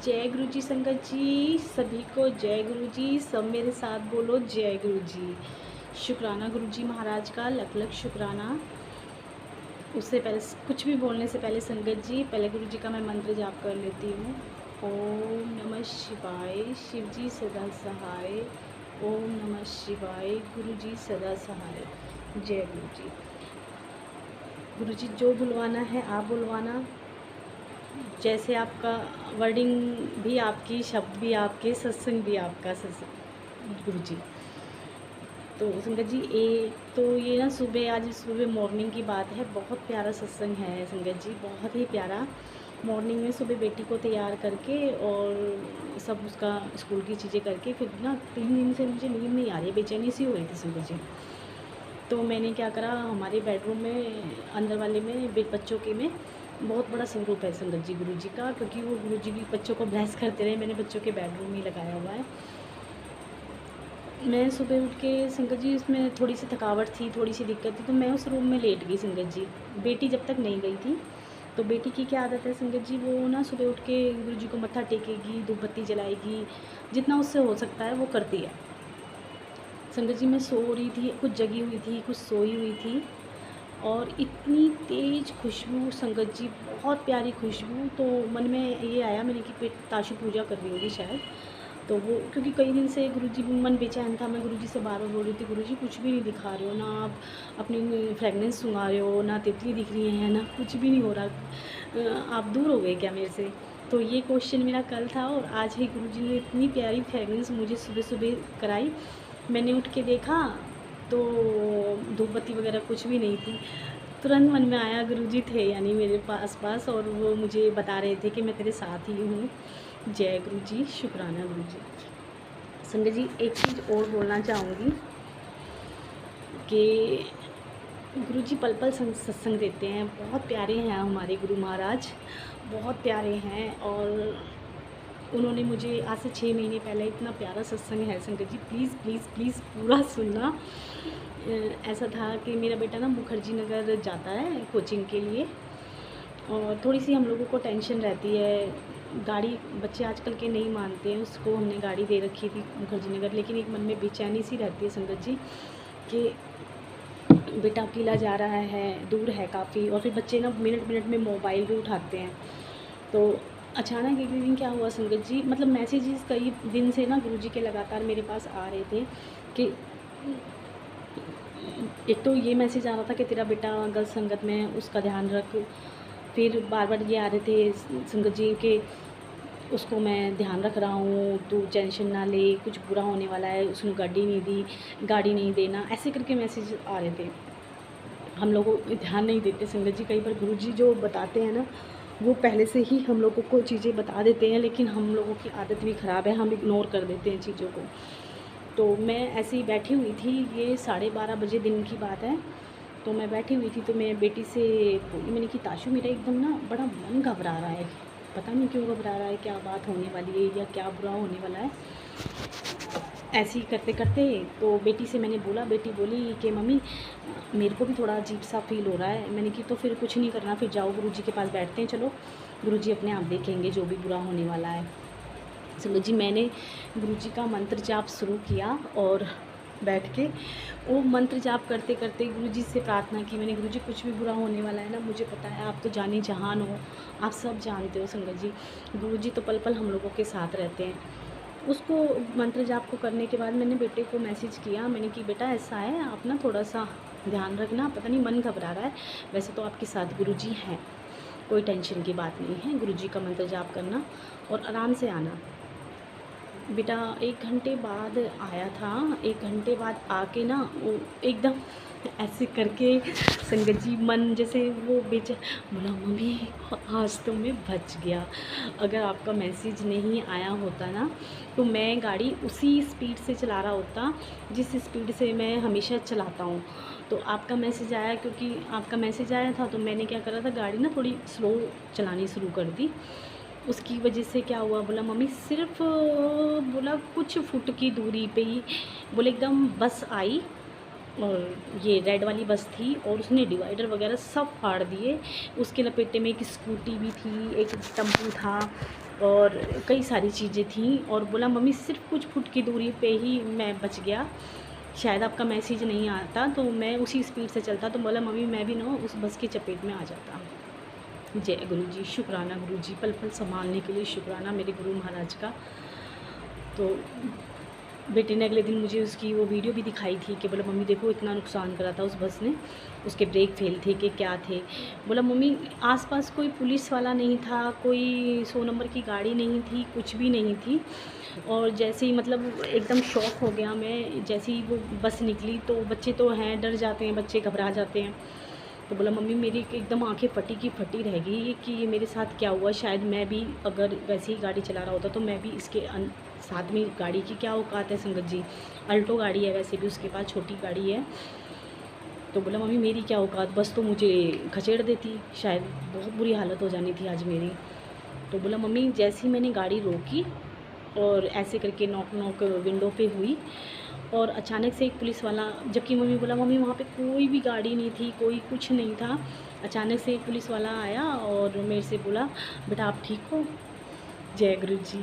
जय गुरु जी संगत जी, सभी को जय गुरु जी। सब मेरे साथ बोलो जय गुरु जी। शुक्राना गुरु जी महाराज का, लख लख शुक्राना। उससे पहले कुछ भी बोलने से पहले संगत जी, पहले गुरु जी का मैं मंत्र जाप कर लेती हूँ। ओम नमः शिवाय, शिव जी सदा सहाय। ओम नमः शिवाय, गुरु जी सदा सहाय। जय गुरु जी। गुरु जी जो बुलवाना है आप बुलवाना, जैसे आपका वर्डिंग भी आपकी, शब्द भी आपके, सत्संग भी आपका सत्संग गुरु जी। तो संगत जी तो ये ना आज सुबह मॉर्निंग की बात है। बहुत प्यारा सत्संग है संगत जी, बहुत ही प्यारा। मॉर्निंग में सुबह बेटी को तैयार करके और सब उसका स्कूल की चीज़ें करके फिर ना 3 दिन से मुझे नींद नहीं आ रही, बेचैनी सी हो रही थी संगत जी। तो मैंने क्या करा, हमारे बेडरूम में अंदर वाले में बच्चों के में बहुत बड़ा स्वरूप है संगत जी गुरु जी का, क्योंकि वो गुरु जी भी बच्चों को ब्लेस करते रहे। मैंने बच्चों के बेडरूम में लगाया हुआ है। मैं सुबह उठ के संगत जी, उसमें थोड़ी सी थकावट थी, थोड़ी सी दिक्कत थी, तो मैं उस रूम में लेट गई संगत जी। बेटी जब तक नहीं गई थी, तो बेटी की क्या आदत है संगत जी, वो ना सुबह उठ के गुरु जी को मत्था टेकेगी, धूप बत्ती जलाएगी, जितना उससे हो सकता है वो करती है। संगत जी मैं सो रही थी, कुछ जगी हुई थी, कुछ सोई हुई थी, और इतनी तेज़ खुशबू संगत जी, बहुत प्यारी खुशबू। तो मन में ये आया मेरे कि ताशु पूजा कर रही होगी शायद। तो वो क्योंकि कई दिन से गुरुजी मन बेचैन था, मैं गुरुजी से बार बार बोल रही थी, गुरुजी कुछ भी नहीं दिखा रहे हो ना, आप अपनी फ्रेगनेंस सुंघा रहे हो ना, तितली दिख रही है ना, कुछ भी नहीं हो रहा, आप दूर हो गए क्या मेरे से। तो ये क्वेश्चन मेरा कल था, और आज ही गुरुजी ने इतनी प्यारी फ्रेगनेंस मुझे सुबह सुबह कराई। मैंने उठ के देखा तो धूप बत्ती वगैरह कुछ भी नहीं थी। तुरंत मन में आया गुरुजी थे यानी मेरे पास, और वो मुझे बता रहे थे कि मैं तेरे साथ ही हूँ। जय गुरु जी, शुक्राना गुरु जी। संगत जी एक चीज़ और बोलना चाहूँगी कि गुरु जी पल पल सत्संग देते हैं। बहुत प्यारे हैं हमारे गुरु महाराज, बहुत प्यारे हैं। और उन्होंने मुझे आज से 6 महीने पहले इतना प्यारा सत्संग है संगत जी, प्लीज़ प्लीज़ प्लीज़ पूरा सुनना। ऐसा था कि मेरा बेटा ना मुखर्जी नगर जाता है कोचिंग के लिए, और थोड़ी सी हम लोगों को टेंशन रहती है। गाड़ी बच्चे आजकल के नहीं मानते हैं, उसको हमने गाड़ी दे रखी थी मुखर्जी नगर, लेकिन एक मन में बेचैनी सी रहती है संगत जी कि बेटा अकेला जा रहा है, दूर है काफ़ी, और फिर बच्चे ना मिनट मिनट में मोबाइल भी उठाते हैं। तो अचानक एक दिन क्या हुआ संगत जी, मतलब मैसेजेस कई दिन से ना गुरुजी के लगातार मेरे पास आ रहे थे कि एक तो ये मैसेज आ रहा था कि तेरा बेटा गलत संगत में है, उसका ध्यान रख। फिर बार बार ये आ रहे थे संगत जी के उसको मैं ध्यान रख रहा हूँ, तू टेंशन ना ले, कुछ बुरा होने वाला है, उसने गाड़ी नहीं दी, गाड़ी नहीं देना, ऐसे करके मैसेज आ रहे थे। हम लोगों ध्यान नहीं देते संगत जी, कई बार गुरुजी जो बताते हैं ना, वो पहले से ही हम लोगों को चीज़ें बता देते हैं, लेकिन हम लोगों की आदत भी ख़राब है, हम इग्नोर कर देते हैं चीज़ों को। तो मैं ऐसे ही बैठी हुई थी, ये 12:30 बजे दिन की बात है। तो मैं बैठी हुई थी, तो मैं बेटी से बोली, मैंने कि ताशु मेरा एकदम ना बड़ा मन घबरा रहा है, पता नहीं क्यों घबरा रहा है, क्या बात होने वाली है या क्या बुरा होने वाला है। ऐसे ही करते करते तो बेटी से मैंने बोला, बेटी बोली कि मम्मी मेरे को भी थोड़ा अजीब सा फील हो रहा है। मैंने कि तो फिर कुछ नहीं करना, फिर जाओ गुरुजी के पास बैठते हैं, चलो गुरुजी अपने आप देखेंगे जो भी बुरा होने वाला है। संगत जी मैंने गुरुजी का मंत्र जाप शुरू किया, और बैठ के वो मंत्र जाप करते करते गुरुजी से प्रार्थना की मैंने, गुरुजी कुछ भी बुरा होने वाला है ना, मुझे पता है आप तो जानी जहान हो, आप सब जानते हो संगत जी, गुरुजी तो पल पल हम लोगों के साथ रहते हैं। उसको मंत्र जाप को करने के बाद मैंने बेटे को मैसेज किया, मैंने कि बेटा ऐसा है, आप ना थोड़ा सा ध्यान रखना, पता नहीं मन घबरा रहा है, वैसे तो आपके साथ गुरुजी हैं, कोई टेंशन की बात नहीं है, गुरुजी का मंत्र जाप करना और आराम से आना। बेटा 1 घंटे बाद आया था, 1 घंटे बाद आके ना वो एकदम ऐसे करके संगत जी मन जैसे वो बोला मम्मी आज तो मैं बच गया। अगर आपका मैसेज नहीं आया होता ना, तो मैं गाड़ी उसी स्पीड से चला रहा होता जिस स्पीड से मैं हमेशा चलाता हूँ। तो आपका मैसेज आया, क्योंकि आपका मैसेज आया था तो मैंने क्या करा था, गाड़ी ना थोड़ी स्लो चलानी शुरू कर दी। उसकी वजह से क्या हुआ, बोला मम्मी सिर्फ बोला कुछ फुट की दूरी पे ही, बोले एकदम बस आई, और ये रेड वाली बस थी, और उसने डिवाइडर वगैरह सब फाड़ दिए। उसके लपेटे में एक स्कूटी भी थी, एक टेम्पू था, और कई सारी चीज़ें थी, और बोला मम्मी सिर्फ कुछ फुट की दूरी पे ही मैं बच गया, शायद आपका मैसेज नहीं आता तो मैं उसी स्पीड से चलता, तो बोला मम्मी मैं भी ना उस बस की चपेट में आ जाता। जय गुरु जी, शुक्राना गुरु जी, पल पल संभालने के लिए शुक्राना मेरे गुरु महाराज का। तो बेटे ने अगले दिन मुझे उसकी वो वीडियो भी दिखाई थी कि बोला मम्मी देखो इतना नुकसान करा था उस बस ने, उसके ब्रेक फेल थे कि क्या थे। बोला मम्मी आसपास कोई पुलिस वाला नहीं था, कोई 100 नंबर की गाड़ी नहीं थी, कुछ भी नहीं थी। और जैसे ही मतलब एकदम शॉक हो गया मैं, जैसे ही वो बस निकली तो बच्चे तो हैं, डर जाते हैं, बच्चे घबरा जाते हैं। तो बोला मम्मी मेरी एकदम आंखें फटी की फटी रह गई कि ये मेरे साथ क्या हुआ, शायद मैं भी अगर वैसे ही गाड़ी चला रहा होता तो मैं भी इसके साथ में, गाड़ी की क्या औकात है संगत जी, अल्टो गाड़ी है वैसे भी उसके पास, छोटी गाड़ी है। तो बोला मम्मी मेरी क्या औकात, बस तो मुझे खचेड़ देती, शायद बहुत बुरी हालत हो जानी थी आज मेरी। तो बोला मम्मी जैसे ही मैंने गाड़ी रोकी और ऐसे करके नॉक नॉक विंडो पे हुई, और अचानक से एक पुलिस वाला, जबकि मम्मी बोला मम्मी वहाँ पे कोई भी गाड़ी नहीं थी, कोई कुछ नहीं था, अचानक से एक पुलिस वाला आया और मेरे से बोला बेटा आप ठीक हो। जय गुरु जी।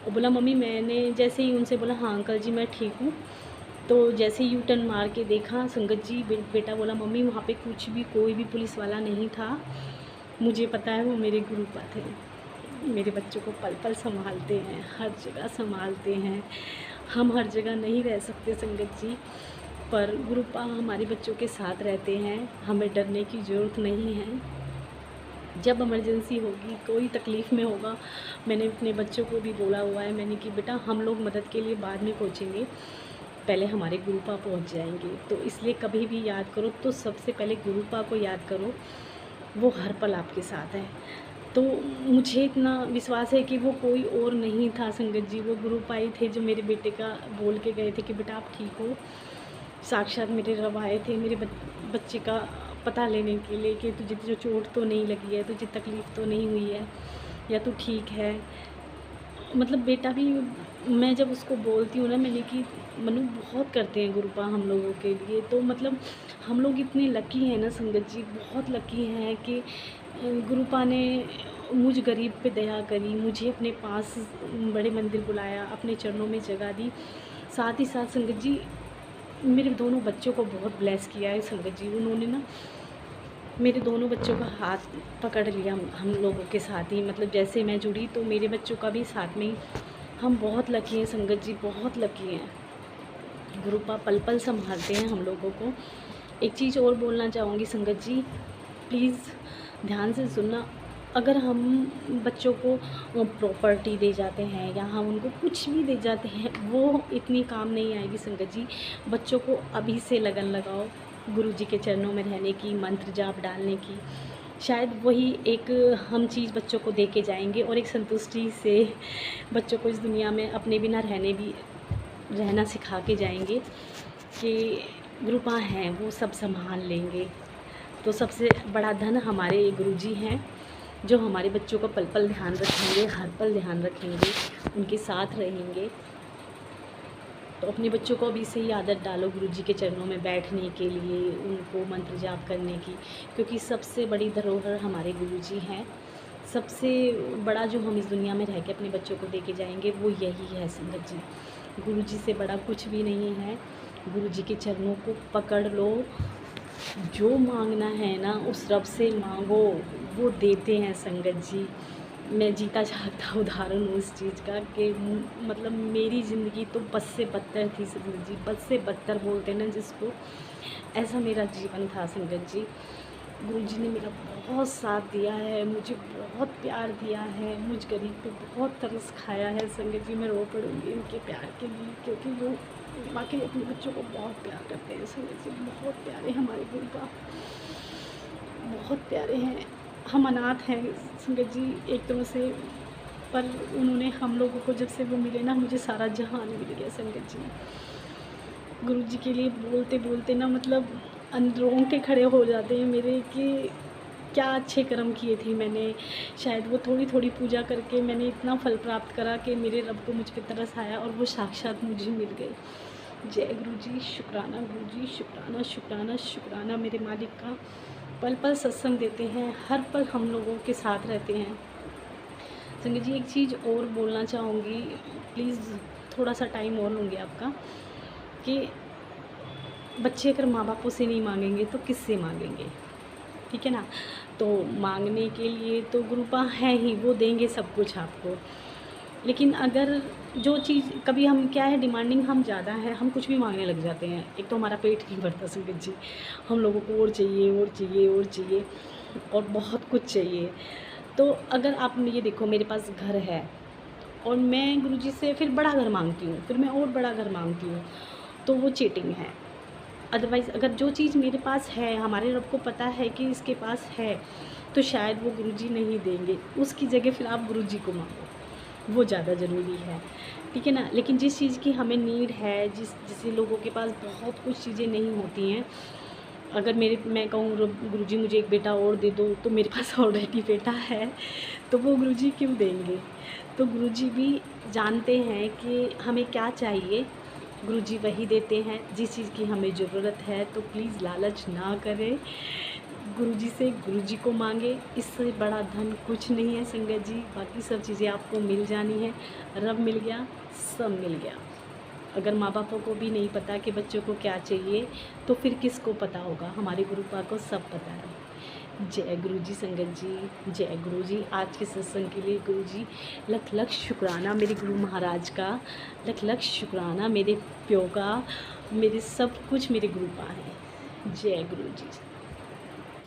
और बोला मम्मी, मैंने जैसे ही उनसे बोला हाँ अंकल जी मैं ठीक हूँ, तो जैसे यू टर्न मार के देखा संगत जी, बेटा बोला मम्मी वहाँ पे कुछ भी कोई भी पुलिस वाला नहीं था, मुझे पता है वो मेरे गुरुपा थे, मेरे बच्चों को पल पल संभालते हैं, हर जगह संभालते हैं। हम हर जगह नहीं रह सकते संगत जी, पर गुरुपा हमारे बच्चों के साथ रहते हैं, हमें डरने की ज़रूरत नहीं है। जब इमरजेंसी होगी, कोई तकलीफ़ में होगा, मैंने अपने बच्चों को भी बोला हुआ है मैंने कि बेटा हम लोग मदद के लिए बाद में पहुँचेंगे, पहले हमारे गुरुपा पहुँच जाएंगे। तो इसलिए कभी भी याद करो तो सबसे पहले गुरुपा को याद करो, वो हर पल आपके साथ है। तो मुझे इतना विश्वास है कि वो कोई और नहीं था संगत जी, वो गुरुपा ही थे जो मेरे बेटे का बोल के गए थे कि बेटा आप ठीक हो। साक्षात मेरे रब आए थे मेरे बच्चे का पता लेने के लिए कि तुझे जो चोट तो नहीं लगी है, तुझे तकलीफ़ तो नहीं हुई है, या तू ठीक है। मतलब बेटा भी, मैं जब उसको बोलती हूँ ना मैंने कि मनु बहुत करते हैं गुरुपा हम लोगों के लिए, तो मतलब हम लोग इतने लकी हैं ना संगत जी, बहुत लकी हैं कि गुरुपा ने मुझ गरीब पे दया करी, मुझे अपने पास बड़े मंदिर बुलाया, अपने चरणों में जगह दी। साथ ही साथ संगत जी मेरे दोनों बच्चों को बहुत ब्लेस किया है संगत जी, उन्होंने ना मेरे दोनों बच्चों का हाथ पकड़ लिया हम लोगों के साथ ही, मतलब जैसे मैं जुड़ी तो मेरे बच्चों का भी साथ में ही। हम बहुत लकी हैं संगत जी, बहुत लकी हैं, गुरुपा पल पल संभालते हैं हम लोगों को। एक चीज़ और बोलना चाहूँगी संगत जी, प्लीज़ ध्यान से सुनना, अगर हम बच्चों को प्रॉपर्टी दे जाते हैं या हम उनको कुछ भी दे जाते हैं, वो इतनी काम नहीं आएगी संगत जी। बच्चों को अभी से लगन लगाओ गुरु जी के चरणों में रहने की, मंत्र जाप डालने की, शायद वही एक हम चीज़ बच्चों को दे के जाएंगे, और एक संतुष्टि से बच्चों को इस दुनिया में अपने बिना रहना सिखा के जाएंगे कि गुरुपा हैं वो सब संभाल लेंगे। तो सबसे बड़ा धन हमारे गुरुजी हैं, जो हमारे बच्चों का पल पल ध्यान रखेंगे, हर पल ध्यान रखेंगे, उनके साथ रहेंगे। तो अपने बच्चों को अभी से ही आदत डालो गुरुजी के चरणों में बैठने के लिए, उनको मंत्र जाप करने की, क्योंकि सबसे बड़ी धरोहर हमारे गुरुजी हैं। सबसे बड़ा जो हम इस दुनिया में रह के अपने बच्चों को दे के जाएंगे वो यही है संगत जी, गुरुजी से बड़ा कुछ भी नहीं है। गुरुजी के चरणों को पकड़ लो, जो मांगना है ना उस रब से मांगो, वो देते हैं संगत जी। मैं जीता जागता उदाहरण हूँ इस चीज़ का कि मतलब मेरी ज़िंदगी तो बस से बदतर थी संगत जी, बस से बदतर बोलते हैं ना जिसको, ऐसा मेरा जीवन था संगत जी। गुरुजी ने मेरा बहुत साथ दिया है, मुझे बहुत प्यार दिया है, मुझ गरीब पे बहुत तरस खाया है संगत जी। मैं रो पड़ूँगी उनके प्यार के लिए, क्योंकि वो वाकई अपने बच्चों को बहुत प्यार करते हैं संगत जी, बहुत प्यारे हमारे गुरुपा, बहुत प्यारे हैं। हम अनाथ हैं संगत जी एक तरह से, पर उन्होंने हम लोगों को जब से वो मिले ना, मुझे सारा जहान मिल गया संगत जी। गुरुजी के लिए बोलते बोलते ना मतलब रोंगटे खड़े हो जाते हैं मेरे कि क्या अच्छे कर्म किए थे मैंने, शायद वो थोड़ी थोड़ी पूजा करके मैंने इतना फल प्राप्त करा कि मेरे रब को मुझ पे तरस आया और वो साक्षात मुझे मिल गए। जय गुरुजी, शुक्राना गुरुजी, शुक्राना शुक्राना शुक्राना मेरे मालिक का। पल पल सत्संग देते हैं, हर पल हम लोगों के साथ रहते हैं। संगत जी, एक चीज़ और बोलना चाहूँगी, प्लीज़ थोड़ा सा टाइम और लूँगी आपका, कि बच्चे अगर माँ बापों से नहीं मांगेंगे तो किससे मांगेंगे? ठीक है ना? तो मांगने के लिए तो गुरुपा है ही, वो देंगे सब कुछ आपको। लेकिन अगर जो चीज़ कभी हम क्या है, डिमांडिंग हम ज़्यादा हैं, हम कुछ भी मांगने लग जाते हैं। एक तो हमारा पेट नहीं भरता संगत जी, हम लोगों को और चाहिए और चाहिए और चाहिए और बहुत कुछ चाहिए। तो अगर आप ये देखो, मेरे पास घर है और मैं गुरुजी से फिर बड़ा घर मांगती हूँ, फिर मैं और बड़ा घर मांगती हूँ, तो वो चीटिंग है। अदरवाइज़ अगर जो चीज़ मेरे पास है, हमारे रब को पता है कि इसके पास है, तो शायद वो गुरुजी नहीं देंगे, उसकी जगह फिर आप गुरुजी को मांगो, वो ज़्यादा ज़रूरी है, ठीक है ना? लेकिन जिस चीज़ की हमें नीड है, जिसे लोगों के पास बहुत कुछ चीज़ें नहीं होती हैं, अगर मैं कहूँ गुरुजी मुझे एक बेटा और दे दो, तो मेरे पास ऑलरेडी बेटा है, तो वो गुरुजी क्यों देंगे? तो गुरुजी भी जानते हैं कि हमें क्या चाहिए, गुरुजी वही देते हैं जिस चीज़ की हमें ज़रूरत है। तो प्लीज़ लालच ना करें, गुरुजी से गुरुजी को मांगे, इससे बड़ा धन कुछ नहीं है संगत जी। बाकी सब चीज़ें आपको मिल जानी है, रब मिल गया, सब मिल गया। अगर माँ बापों को भी नहीं पता कि बच्चों को क्या चाहिए, तो फिर किसको पता होगा? हमारे गुरुपा को सब पता है। जय गुरु जी संगत जी, जय गुरु जी। आज के सत्संग के लिए गुरु जी लख लख शुक्राना, मेरे गुरु महाराज का लख लख शुक्राना, मेरे प्यो का, मेरे सब कुछ मेरे गुरुपा हैं। जय गुरु जी।